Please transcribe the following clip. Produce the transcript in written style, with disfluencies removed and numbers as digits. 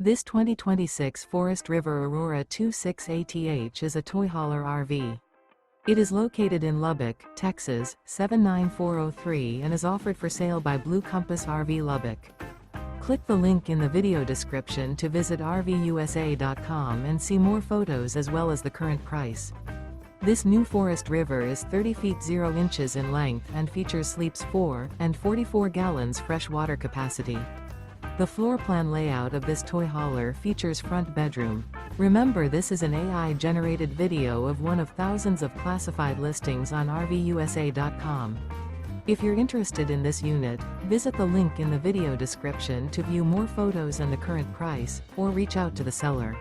This 2026 Forest River Aurora 26ATH is a toy hauler RV. It is located in Lubbock, Texas, 79403 and is offered for sale by Blue Compass RV Lubbock. Click the link in the video description to visit RVUSA.com and see more photos as well as the current price. This new Forest River is 30 feet 0 inches in length and features sleeps 4 and 44 gallons fresh water capacity. The floor plan layout of this toy hauler features front bedroom. Remember, this is an AI-generated video of one of thousands of classified listings on RVUSA.com. If you're interested in this unit, visit the link in the video description to view more photos and the current price, or reach out to the seller.